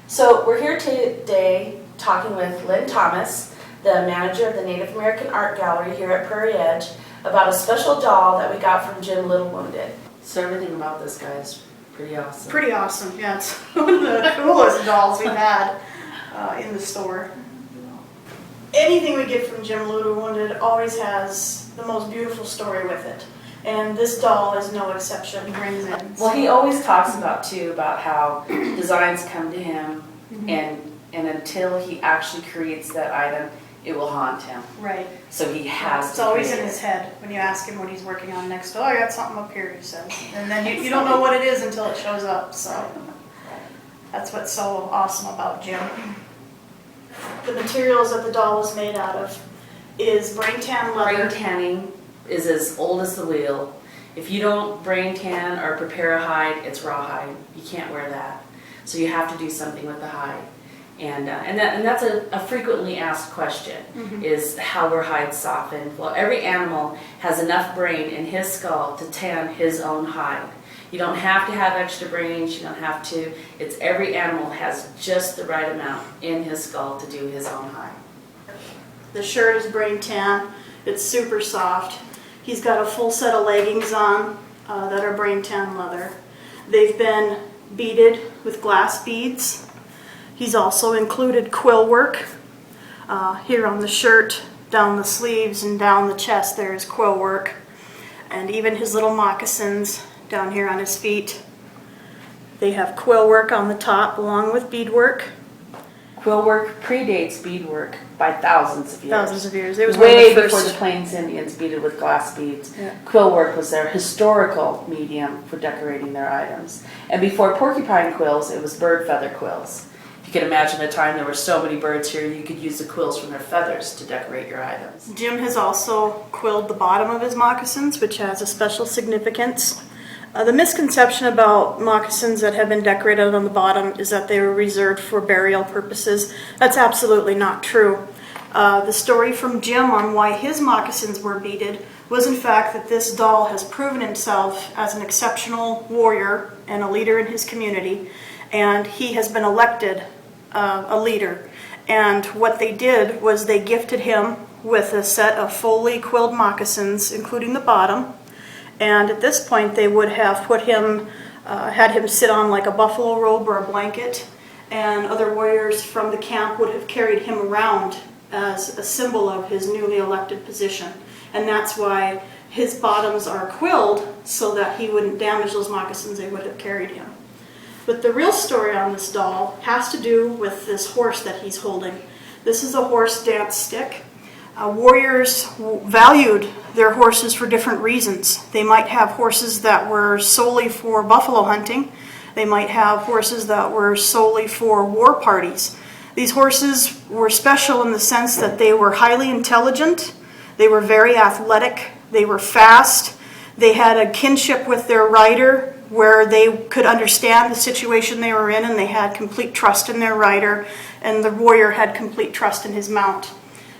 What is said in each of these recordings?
So we're here today talking with Lynn Thomas, the manager of the Native American Art Gallery here at Prairie Edge, about a special doll that we got from Jim Little Wounded. So everything about this guy is pretty awesome. Pretty awesome, yeah. It's one of the coolest dolls we've had in the store. Anything we get from Jim Little Wounded always has the most beautiful story with it. And this doll is no exception. He brings in. Well, he always talks about how designs come to him, and until he actually creates that item, it will haunt him. Right. So he has It's to always create in his head when you ask him what he's working on next. Oh, I got something up here, he says. And then you don't know what it is until it shows up. So that's what's so awesome about Jim. The materials that the doll is made out of is brain tan leather. Brain tanning is as old as the wheel. If you don't brain tan or prepare a hide, it's raw hide. You can't wear that. So you have to do something with the hide. And that's a frequently asked question, is how were hides softened? Well, every animal has enough brain in his skull to tan his own hide. You don't have to have extra brains, you don't have to. It's every animal has just the right amount in his skull to do his own hide. The shirt is brain tan. It's super soft. He's got a full set of leggings on that are brain tan leather. They've been beaded with glass beads. He's also included quill work. Here on the shirt, down the sleeves and down the chest there is quill work. And even his little moccasins down here on his feet. They have quill work on the top along with beadwork. Quill work predates beadwork by thousands of years. Thousands of years. It was way one of the before first. the Plains Indians beaded with glass beads. Yeah. Quill work was their historical medium for decorating their items. And before porcupine quills, it was bird feather quills. If you can imagine a time there were so many birds here, you could use the quills from their feathers to decorate your items. Jim has also quilled the bottom of his moccasins, which has a special significance. The misconception about moccasins that have been decorated on the bottom is that they were reserved for burial purposes. That's absolutely not true. The story from Jim on why his moccasins were beaded was in fact that this doll has proven himself as an exceptional warrior and a leader in his community, and he has been elected a leader. And what they did was they gifted him with a set of fully quilled moccasins, including the bottom. And at this point, they would have put him, had him sit on like a buffalo robe or a blanket, and other warriors from the camp would have carried him around as a symbol of his newly elected position. And that's why his bottoms are quilled, so that he wouldn't damage those moccasins they would have carried him. But the real story on this doll has to do with this horse that he's holding. This is a horse dance stick. Warriors valued their horses for different reasons. They might have horses that were solely for buffalo hunting. They might have horses that were solely for war parties. These horses were special in the sense that they were highly intelligent, they were very athletic, they were fast, they had a kinship with their rider where they could understand the situation they were in, and they had complete trust in their rider, and the warrior had complete trust in his mount.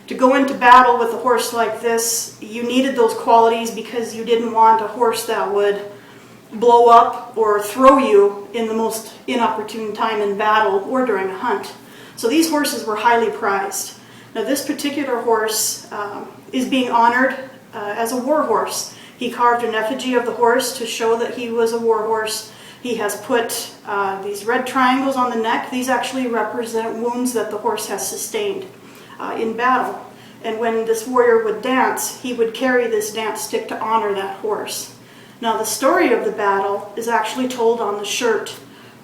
To go into battle with a horse like this, you needed those qualities because you didn't want a horse that would blow up or throw you in the most inopportune time in battle or during a hunt. So these horses were highly prized. Now this particular horse is being honored as a war horse. He carved an effigy of the horse to show that he was a war horse. He has put these red triangles on the neck. These actually represent wounds that the horse has sustained in battle. And when this warrior would dance, he would carry this dance stick to honor that horse. Now the story of the battle is actually told on the shirt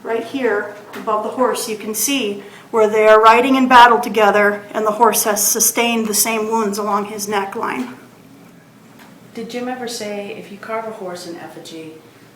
right here above the horse. You can see where they are riding in battle together, and the horse has sustained the same wounds along his neckline. Did Jim ever say, if you carve a horse in effigy,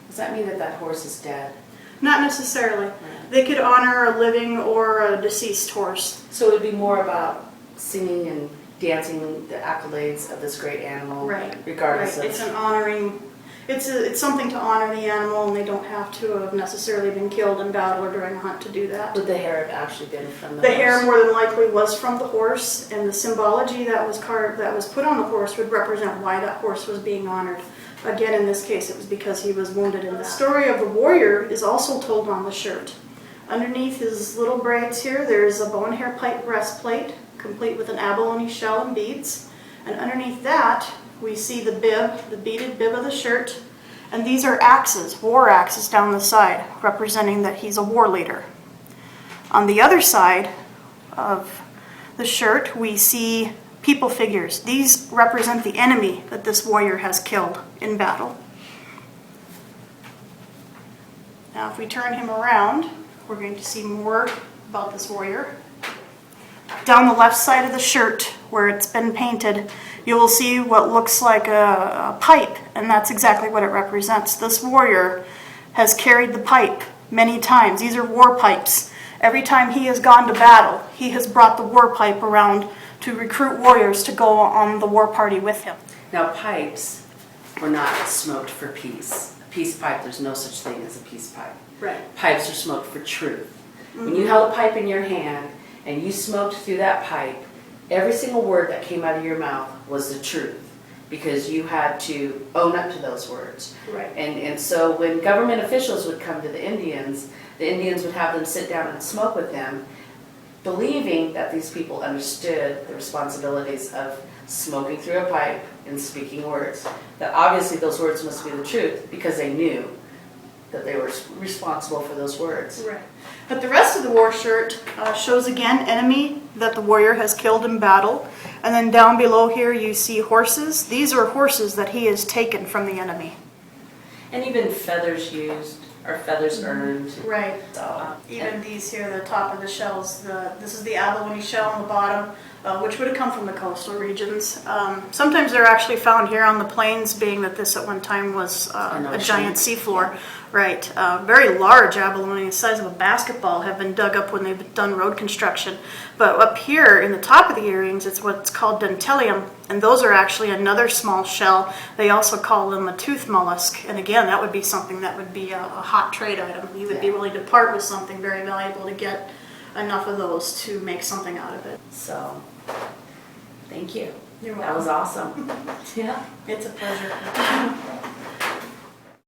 does that mean that that horse is dead? Not necessarily. They could honor a living or a deceased horse. So it would be more about singing and dancing the accolades of this great animal, regardless of... It's an honoring. It's something to honor the animal, and they don't have to have necessarily been killed in battle or during a hunt to do that. Would the hair have actually been from the horse? The horse? hair more than likely was from the horse, and the symbology that was carved, that was put on the horse, would represent why that horse was being honored. Again, in this case, it was because he was wounded. And the story of the warrior is also told on the shirt. Underneath his little braids here, there's a bow and hair pipe breastplate, complete with an abalone shell and beads. And underneath that, we see the bib, the beaded bib of the shirt. And these are axes, war axes down the side, representing that he's a war leader. On the other side of the shirt, we see people figures. These represent the enemy that this warrior has killed in battle. Now, if we turn him around, we're going to see more about this warrior. Down the left side of the shirt, where it's been painted, you will see what looks like a pipe, and that's exactly what it represents. This warrior has carried the pipe many times. These are war pipes. Every time he has gone to battle, he has brought the war pipe around to recruit warriors to go on the war party with him. Now, pipes were not smoked for peace. A peace pipe, there's no such thing as a peace pipe. Right. Pipes are smoked for truth. When you held a pipe in your hand and you smoked through that pipe, every single word that came out of your mouth was the truth, because you had to own up to those words. Right. And so when government officials would come to the Indians would have them sit down and smoke with them, believing that these people understood the responsibilities of smoking through a pipe and speaking words. That obviously those words must be the truth, because they knew that they were responsible for those words. Right. But the rest of the war shirt shows again enemy that the warrior has killed in battle. And then down below here you see horses. These are horses that he has taken from the enemy. And even feathers used, or feathers earned. Right. So, Even these here, the top of the shells, this is the abalone shell on the bottom, which would have come from the coastal regions. Sometimes they're actually found here on the plains, being that this at one time was a giant seafloor. Right. Very large abalone, the size of a basketball, have been dug up when they've done road construction. But up here in the top of the earrings, it's what's called dentellum, and those are actually another small shell. They also call them a tooth mollusk. And again, that would be something that would be a hot trade item. You would be willing to part with something very valuable to get enough of those to make something out of it. So, thank you. You're That was awesome. Yeah. It's a pleasure.